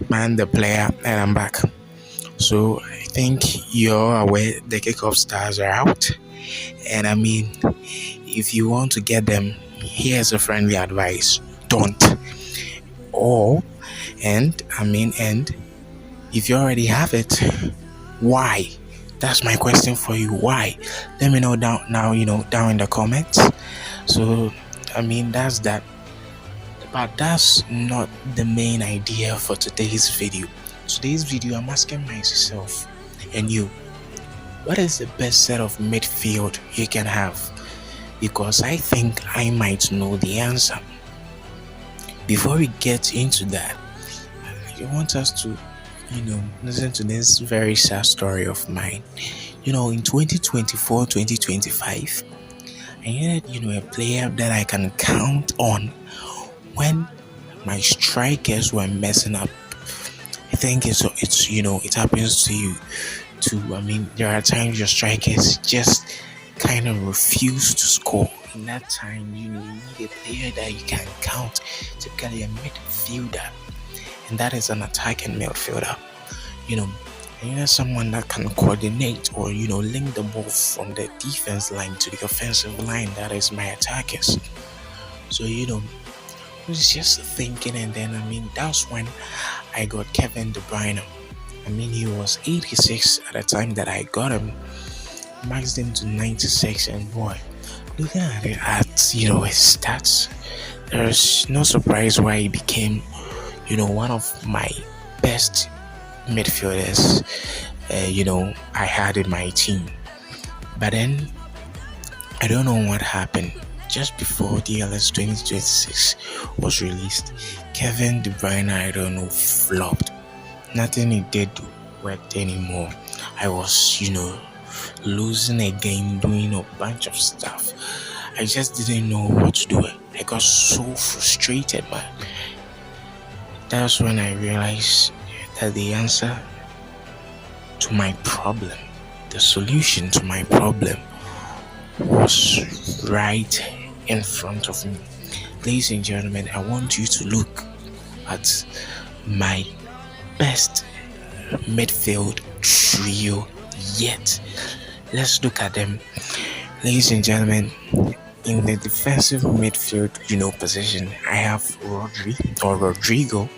Man, the player, and I'm back. So I think you're aware the kickoff stars are out, and I mean, if you want to get them, here's a friendly advice: don't. Or and if you already have it, why? That's my question for you. Why? Let me know down now. Down in the comments. So that's that. But that's not the main idea for today's video. Today's video, I'm asking myself and you, what is the best set of midfield you can have? Because I think I might know the answer. Before we get into that, I want us to, listen to this very sad story of mine. In 2024, 2025, I needed, a player that I can count on when my strikers were messing up. I think it's it happens to you too. There are times your strikers just kind of refuse to score. In that time, you need a player that you can count, typically a midfielder, and that is an attacking midfielder. I need someone that can coordinate or link the ball from the defense line to the offensive line. That is my attackers. So I was just thinking, and then that's when I got Kevin De Bruyne. He was 86 at the time that I got him, maxed him to 96, and boy, looking at his stats, there's no surprise why he became one of my best midfielders I had in my team. But then I don't know what happened. Just before DLS 2026 was released, Kevin De Bruyne, I don't know, flopped. Nothing he did worked anymore. I was, losing again, doing a bunch of stuff. I just didn't know what to do. I got so frustrated, man. That's when I realized that the answer to my problem, the solution to my problem, was right in front of me. Ladies and gentlemen, I want you to look at my best midfield trio yet. Let's look at them. Ladies and gentlemen, in the defensive midfield, position, I have Rodri or Rodrigo,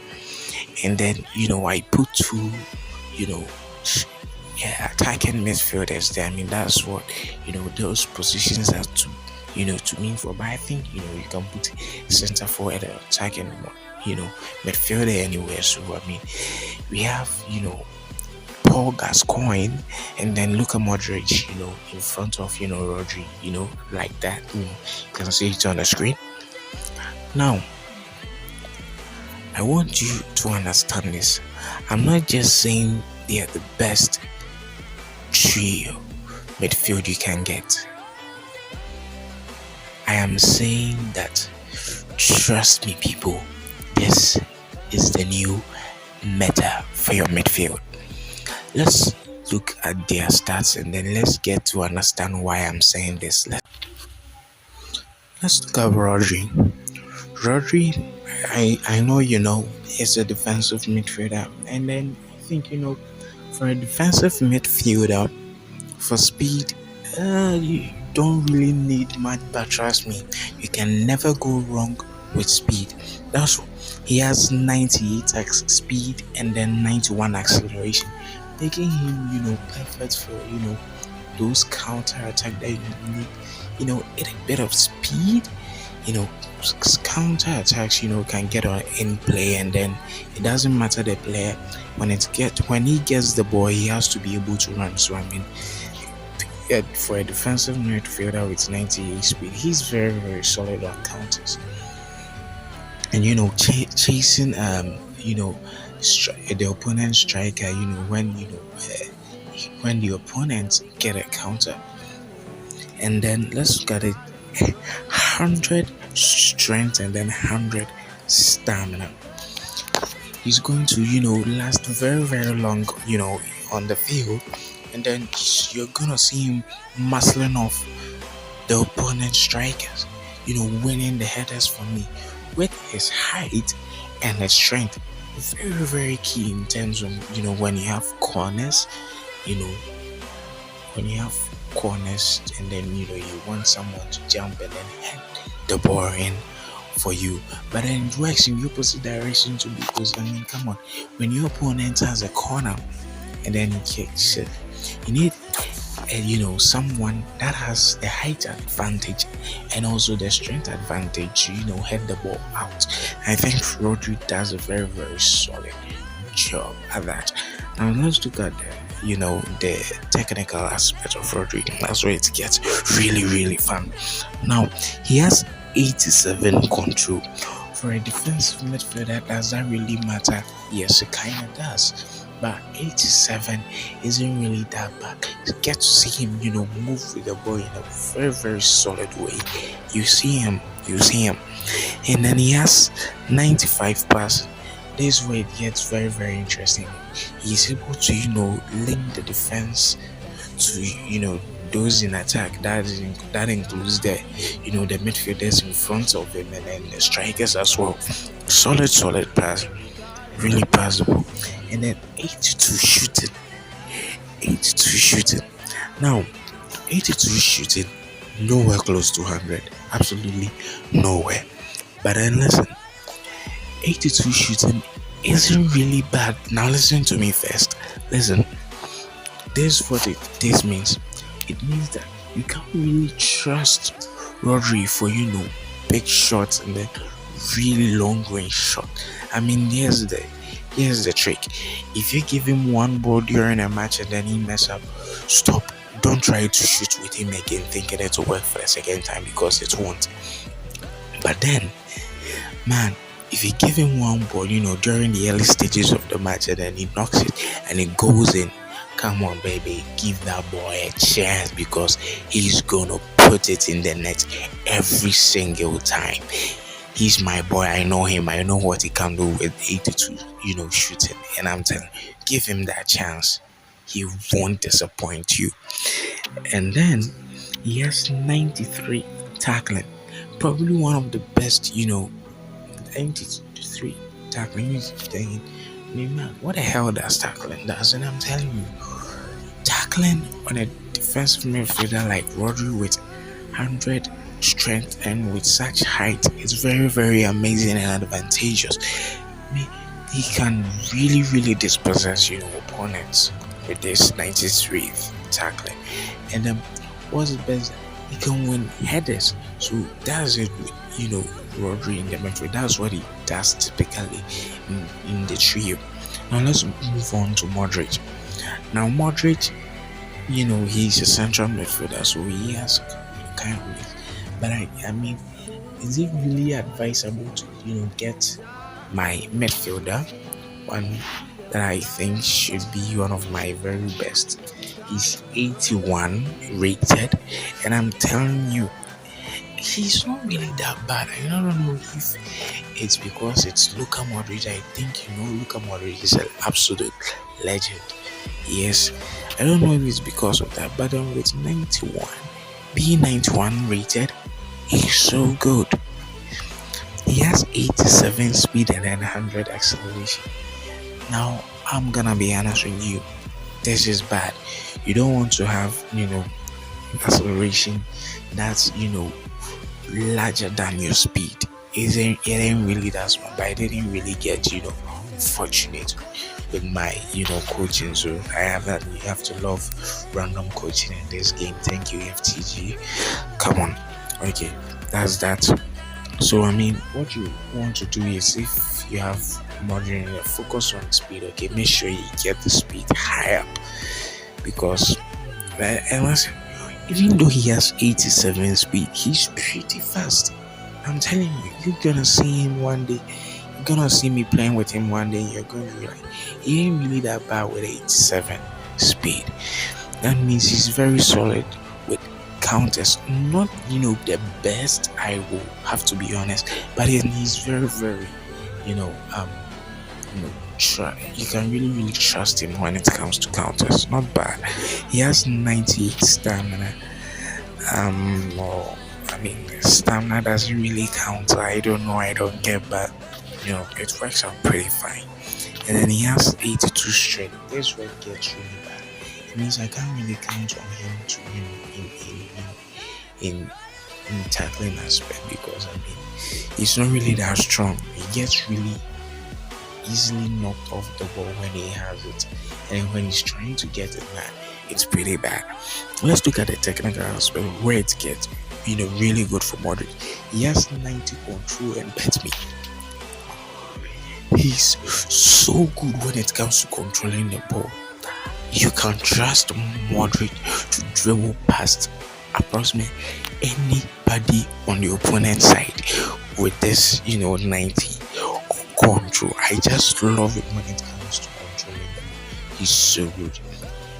and then I put two, attacking midfielders there. that's what those positions are to mean for. But I think you can put center forward attacking midfielder anywhere. So we have Paul Gascoigne and then Modric in front of Rodri, like that. You can see it on the screen. Now I want you to understand this. I'm not just saying they are the best trio midfield you can get. I am saying that, trust me people, this is the new meta for your midfield. Let's look at their stats and then let's get to understand why I'm saying this. Let's look at Rodri. Rodri, I know is a defensive midfielder, and then I think for a defensive midfielder, for speed, you don't really need much, but trust me, you can never go wrong with speed. He has 98 speed and then 91 acceleration, making him perfect for those counter attack that you need a bit of speed. Counter attacks can get on in play, and then it doesn't matter the player. When he gets the ball, he has to be able to run. So for a defensive midfielder with 98 speed, he's very, very solid on counters. And chasing the opponent's striker, when the opponents get a counter. And then let's look at it. 100 strength and then 100 stamina. He's going to last very, very long on the field, and then you're gonna see him muscling off the opponent's strikers, winning the headers for me with his height and his strength. very, very key in terms of, when you have corners, you know, when you have corners and then, you want someone to jump and then head the ball in for you. But then it works in the opposite direction too because, come on, when your opponent has a corner and then he kicks it, you need someone that has the height advantage and also the strength advantage to head the ball out. I think Rodri does a very, very solid job at that. Now let's look at the technical aspect of Rodri. That's where it gets really, really fun. Now he has 87 control. For a defensive midfielder, does that really matter? Yes, it kind of does. But 87 isn't really that bad. You get to see him, move with the ball in a very, very solid way. You see him. And then he has 95 passes. This is where it gets very, very interesting. He's able to, link the defense to, those in attack. That includes the midfielders in front of him and then the strikers as well. Solid pass, really passable. And then 82 shooting. Now 82 shooting, nowhere close to 100, absolutely nowhere. But then listen, 82 shooting isn't really bad. Now listen to me first. Listen, this is what this means. It means that you can't really trust Rodri for big shots and then really long range shot. Here's the trick. If you give him one ball during a match and then he mess up, stop. Don't try to shoot with him again thinking it will work for the second time because it won't. But then, man, if you give him one ball, during the early stages of the match and then he knocks it and it goes in, come on, baby, give that boy a chance because he's gonna put it in the net every single time. He's my boy. I know him. I know what he can do with 82, shooting. And I'm telling you, give him that chance. He won't disappoint you. And then he has 93 tackling. Probably one of the best, 93 tackling. He's saying, man, what the hell does tackling does? And I'm telling you, tackling on a defensive midfielder like Rodri with 100 strength and with such height is very, very amazing and advantageous. He can really, really dispossess opponents with this 93 tackling. And what's the best? He can win headers. So that's it with Rodri in the midfield. That's what he does typically in the trio. Now let's move on to Modric. Now Modric, he's a central midfielder, so he has kind of. But is it really advisable to get my midfielder, one that I think should be one of my very best? He's 81 rated, and I'm telling you, he's not really that bad. I don't know if it's because it's Luka Modric. I think Luka Modric is an absolute legend. Yes, I don't know if it's because of that, but with 91, being 91 rated, he's so good. He has 87 speed and then 100 acceleration. Now, I'm gonna be honest with you, this is bad. You don't want to have, acceleration that's, larger than your speed. It ain't really that smart, but I didn't really get, fortunate with my, coaching. So I have that. You have to love random coaching in this game. Thank you, FTG. Come on. Okay, that's that. So what you want to do is, if you have Modric, focus on speed. Okay, make sure you get the speed high up because, even though he has 87 speed, he's pretty fast. I'm telling you, you're gonna see him one day. You're gonna see me playing with him one day. You're gonna be like, he ain't really that bad with 87 speed. That means he's very solid with counters. Not the best, I will have to be honest, but he's very, very you can really trust him when it comes to counters. Not bad. He has 98 stamina. Stamina doesn't really count. I don't know, I don't get, but it works out pretty fine. And then he has 82 strength. This red gets really bad. It means I can't really count on him to, in in tackling aspect, because I mean he's not really that strong. He gets really easily knocked off the ball when he has it, and when he's trying to get it back, it's pretty bad. Let's look at the technical aspect where it gets really good for Modric. He has 90 control and bet me. He's so good when it comes to controlling the ball. You can trust Modric to dribble past approximately anybody on the opponent side with this 90 control. I just love it when it comes to controlling the ball. He's so good.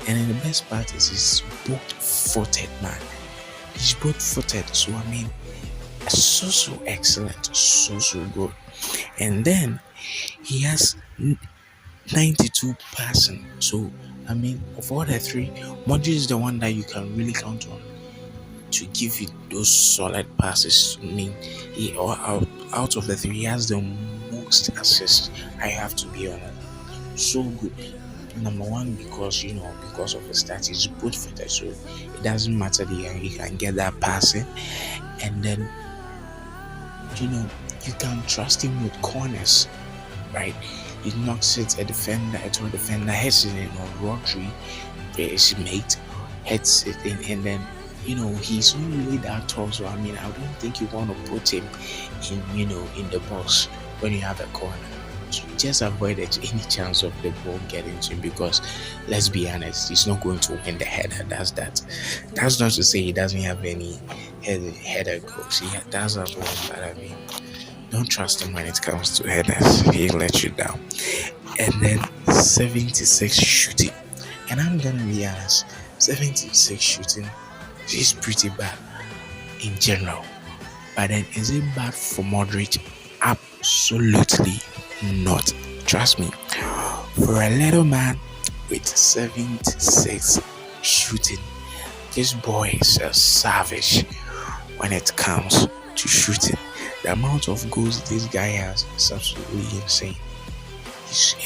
And then the best part is he's both-footed, man. He's both-footed, so I mean, so excellent, so good. And then he has 92 passing. So I mean, of all the three, Modric is the one that you can really count on to give you those solid passes. I mean, out of the three, he has the most assists. I have to be honest. So good. Number one, because because of the stats, he's both footed, so it doesn't matter he can get that passing. And then you can trust him with corners, right? He knocks it to a defender, hits it in, or Rodri, his mate, hits it in, and then he's not really that tall, so I mean I don't think you want to put him in the box when you have a corner. So just avoid any chance of the ball getting to him, because let's be honest, he's not going to win the header. That's not to say he doesn't have any header goals. He does have one, but I mean, don't trust him when it comes to headers. He'll let you down. And then 76 shooting, and I'm gonna be honest, 76 shooting is pretty bad in general. But then, is it bad for Modric? Absolutely not. Trust me. For a little man with 76 shooting, this boy is a savage when it comes to shooting. The amount of goals this guy has is absolutely insane.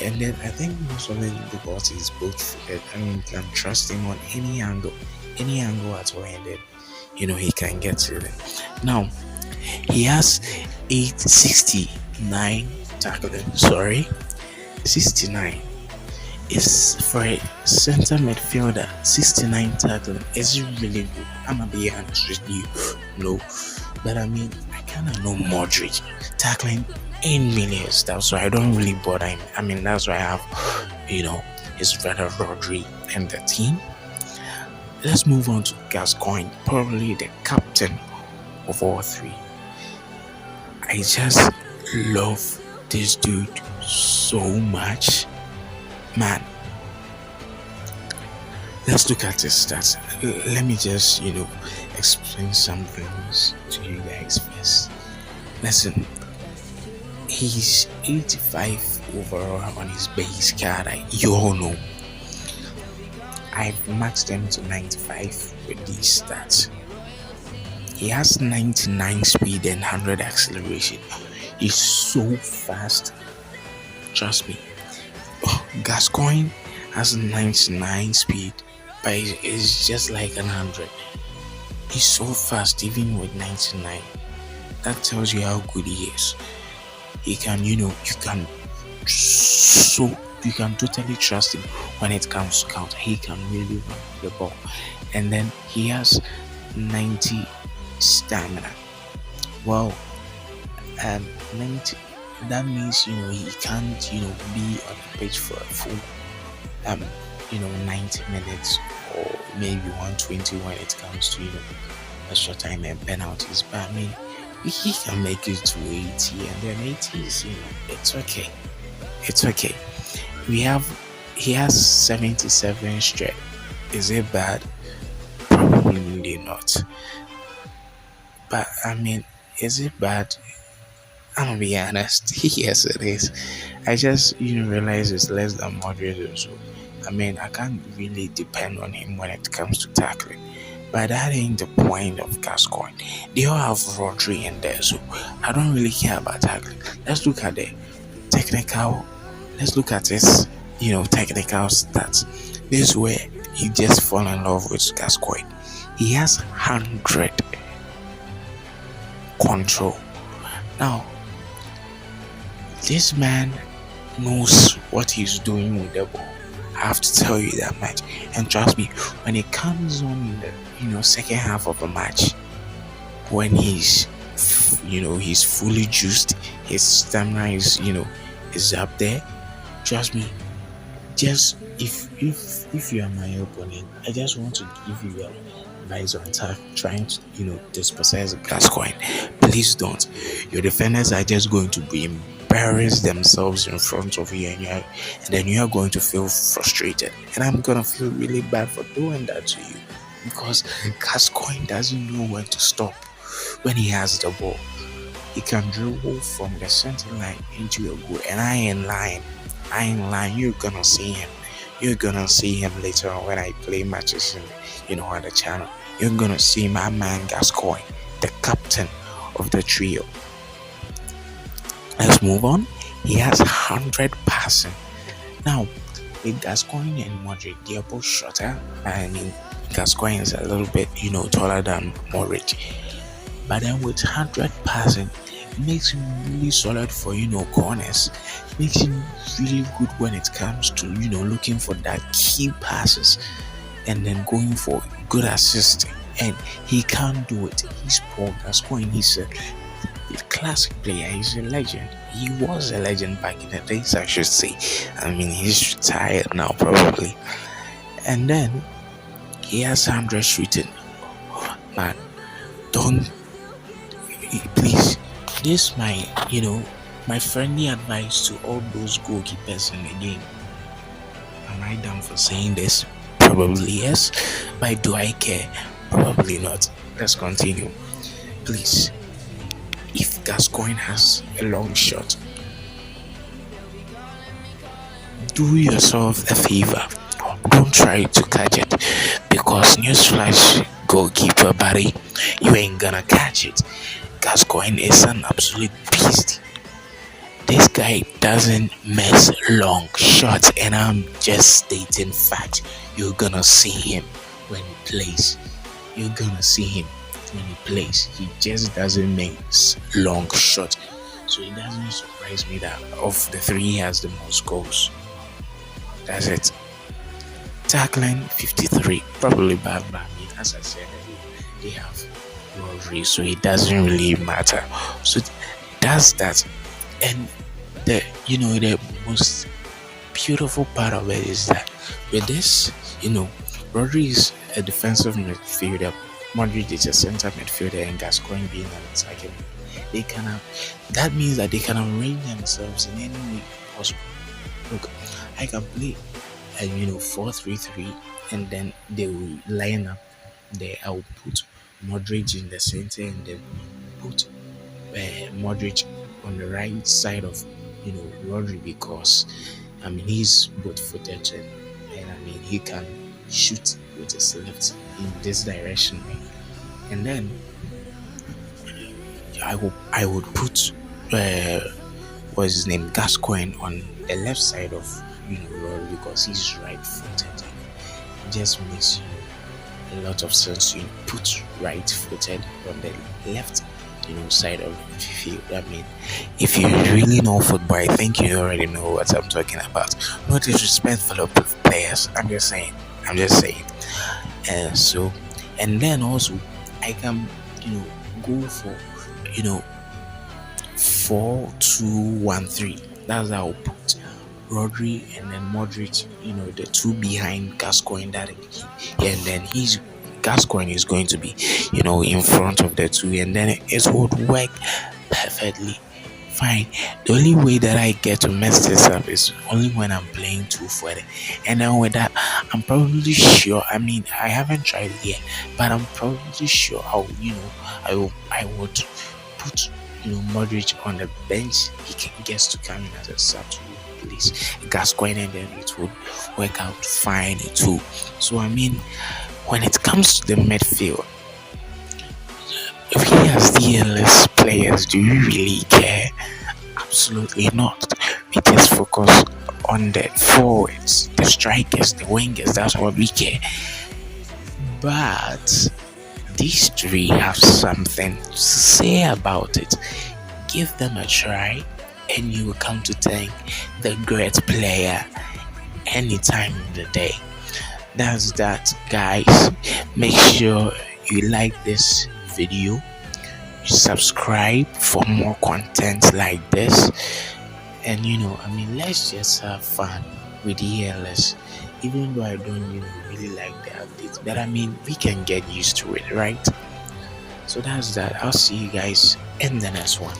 And then I think most of it because he's both. I mean, you can trust him on any angle at all, and then he can get to it. Now he has 869 tackling. 69 is for a center midfielder. 69 tackling is really good. I'm gonna be honest with you, no, but I mean I kind of know Modric tackling in millions. That's why I don't really bother him. I mean that's why I have his brother Rodri and the team. Let's move on to Gascoigne, probably the captain of all three. I just love this dude so much, man. Let's look at his stats. Let me just explain some things to you guys first. Listen, he's 85 overall on his base card. You all know I've maxed him to 95 with these stats. He has 99 speed and 100 acceleration. He's so fast. Trust me. Gascoigne has 99 speed, but it's just like 100. He's so fast even with 99. That tells you how good he is. He can, you can totally trust him when it comes to counter. He can really run the ball. And then he has 90 stamina. Well, 90, that means he can't be on the pitch for a full 90 minutes or maybe 120 when it comes to extra time and penalties. But I mean he can make it to 80, and then 80 is it's okay. He has 77 straight. Is it bad? Probably not. But I mean, is it bad? I'm gonna be honest. Yes, it is. I just realize it's less than Modric, so I mean I can't really depend on him when it comes to tackling. But that ain't the point of Gascoigne. They all have Rodri in there, so I don't really care about tackling. Let's look at the technical. Let's look at this, technical stats. This is where you just fall in love with Gascoigne. He has 100 control. Now, this man knows what he's doing with the ball. I have to tell you that much. And trust me, when it comes on in the second half of a match, when he's fully juiced, his stamina is up there. Trust me, just if you are my opponent, I just want to give you advice on trying to dispossess Gascoigne. Please don't. Your defenders are just going to be embarrass themselves in front of you, and then you are going to feel frustrated, and I'm gonna feel really bad for doing that to you, because Gascoigne doesn't know when to stop. When he has the ball, he can dribble from the center line into a goal, and I ain't lying. You're gonna see him. You're gonna see him later on when I play matches on the channel. You're gonna see my man Gascoigne, the captain of the trio. Let's move on. He has 100 passing. Now, with Gascoigne and Modric, they are both shorter. I mean, Gascoigne is a little bit, taller than Modric. But then with 100 passing, it makes him really solid for, corners. It makes him really good when it comes to, looking for that key passes and then going for good assists. And he can't do it. He's poor. Gascoigne, he's a classic player. He's a legend. He was a legend back in the days, I should say. I mean, he's retired now probably. And then he has 100 shooting. Man, don't, please, this my friendly advice to all those goalkeepers in the game. Am I dumb for saying this? Probably yes. But do I care? Probably not. Let's continue. Please, if Gascoigne has a long shot, do yourself a favor. Don't try to catch it, because newsflash, goalkeeper buddy, you ain't gonna catch it. Gascoigne is an absolute beast. This guy doesn't miss long shots, and I'm just stating fact. You're gonna see him when he plays. You're gonna see him when he plays. He just doesn't miss long shots. So it doesn't surprise me that of the three, he has the most goals. That's it. Tackling 53, probably bad, but I mean, as I said, they have Rodri, so it doesn't really matter. So that's that. And the most beautiful part of it is that with this, Rodri is a defensive midfielder, Modric is a center midfielder, and Gascoigne being an attacking. That means that they can arrange themselves in any way possible. Look, I can play a 4-3-3, and then they will line up there. I will put Modric in the center, and then put Modric on the right side of Rodri, because I mean he's both-footed, and I mean he can shoot with his left in this direction, right? And then I would put what's his name, Gascoigne, on the left side of Rodri, because he's right-footed. It just makes a lot of sense to put right-footed on the left side of the field. I mean, if you really know football, I think you already know what I'm talking about. No disrespectful of players. I'm just saying. And then also I can go for 4-2-1-3. That's how I'll put Rodri and then Modric, the two behind Gascoigne, and then Gascoigne is going to be, in front of the two, and then it would work perfectly fine. The only way that I get to mess this up is only when I'm playing 2-4, and then with that, I'm probably sure. I mean, I haven't tried it yet, but I'm probably sure I would put Modric on the bench. He gets to come in as a sub to replace Gascoigne, and then it would work out fine too. So I mean, when it comes to the midfield, if he has DLS players, do you really care? Absolutely not. it is focused on the forwards, the strikers, the wingers. That's what we care. But these three have something to say about it. Give them a try, and you will come to thank the great player anytime in the day. That's that, guys. Make sure you like this video, subscribe for more content like this, and let's just have fun with ELS. Even though I don't really like the updates, but we can get used to it, right? So that's that. I'll see you guys in the next one.